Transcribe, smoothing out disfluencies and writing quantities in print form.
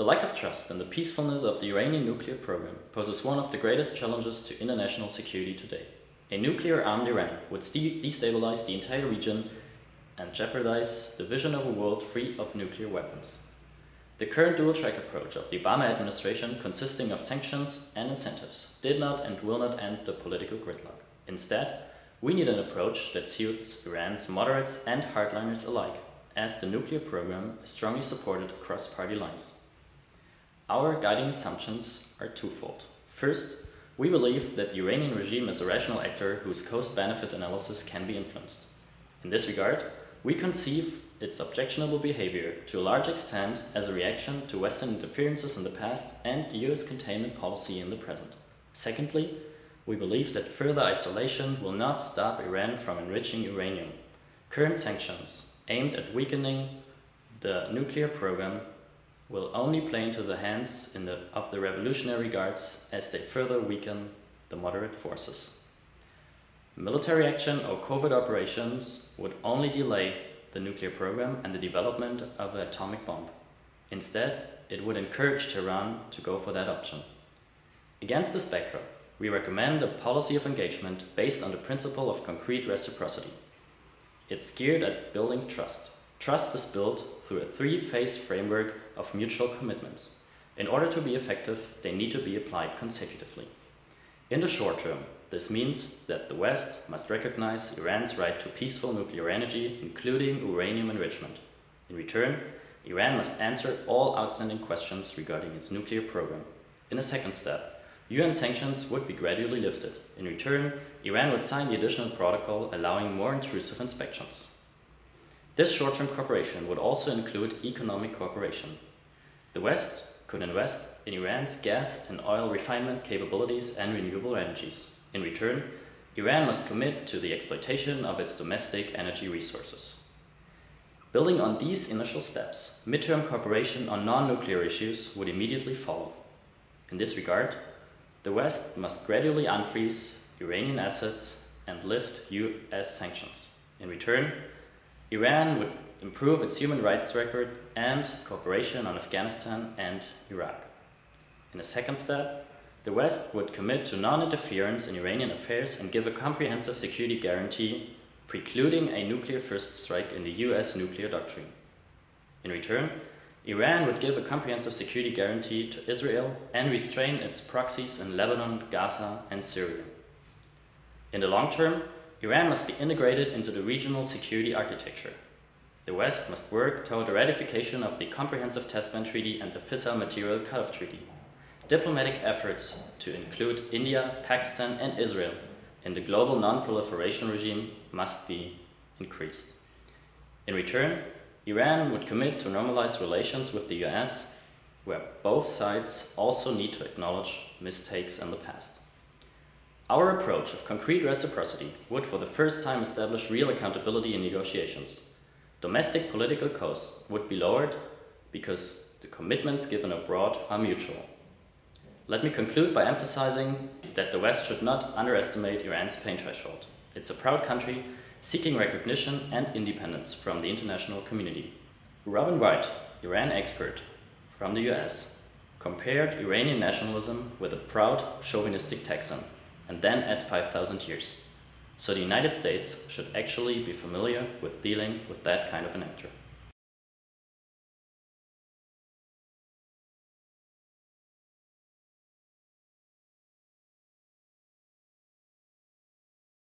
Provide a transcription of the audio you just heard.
The lack of trust in the peacefulness of the Iranian nuclear program poses one of the greatest challenges to international security today. A nuclear-armed Iran would destabilize the entire region and jeopardize the vision of a world free of nuclear weapons. The current dual-track approach of the Obama administration, consisting of sanctions and incentives, did not and will not end the political gridlock. Instead, we need an approach that suits Iran's moderates and hardliners alike, as the nuclear program is strongly supported across party lines. Our guiding assumptions are twofold. First, we believe that the Iranian regime is a rational actor whose cost-benefit analysis can be influenced. In this regard, we conceive its objectionable behavior to a large extent as a reaction to Western interferences in the past and US containment policy in the present. Secondly, we believe that further isolation will not stop Iran from enriching uranium. Current sanctions aimed at weakening the nuclear program will only play into the hands of the Revolutionary Guards as they further weaken the moderate forces. Military action or covert operations would only delay the nuclear program and the development of an atomic bomb. Instead, it would encourage Tehran to go for that option. Against this backdrop, we recommend a policy of engagement based on the principle of concrete reciprocity. It's geared at building trust. Trust is built through a three-phase framework of mutual commitments. In order to be effective, they need to be applied consecutively. In the short term, this means that the West must recognize Iran's right to peaceful nuclear energy, including uranium enrichment. In return, Iran must answer all outstanding questions regarding its nuclear program. In a second step, UN sanctions would be gradually lifted. In return, Iran would sign the additional protocol allowing more intrusive inspections. This short-term cooperation would also include economic cooperation. The West could invest in Iran's gas and oil refinement capabilities and renewable energies. In return, Iran must commit to the exploitation of its domestic energy resources. Building on these initial steps, midterm cooperation on non-nuclear issues would immediately follow. In this regard, the West must gradually unfreeze Iranian assets and lift US sanctions. In return, Iran would improve its human rights record and cooperation on Afghanistan and Iraq. In a second step, the West would commit to non-interference in Iranian affairs and give a comprehensive security guarantee, precluding a nuclear first strike in the US nuclear doctrine. In return, Iran would give a comprehensive security guarantee to Israel and restrain its proxies in Lebanon, Gaza, and Syria. In the long term, Iran must be integrated into the regional security architecture. The West must work toward the ratification of the Comprehensive Test Ban Treaty and the Fissile Material Cutoff Treaty. Diplomatic efforts to include India, Pakistan, and Israel in the global non-proliferation regime must be increased. In return, Iran would commit to normalize relations with the US, where both sides also need to acknowledge mistakes in the past. Our approach of concrete reciprocity would for the first time establish real accountability in negotiations. Domestic political costs would be lowered because the commitments given abroad are mutual. Let me conclude by emphasizing that the West should not underestimate Iran's pain threshold. It's a proud country seeking recognition and independence from the international community. Robin White, Iran expert from the US, compared Iranian nationalism with a proud chauvinistic Texan, and then add 5,000 years. So the United States should actually be familiar with dealing with that kind of an actor.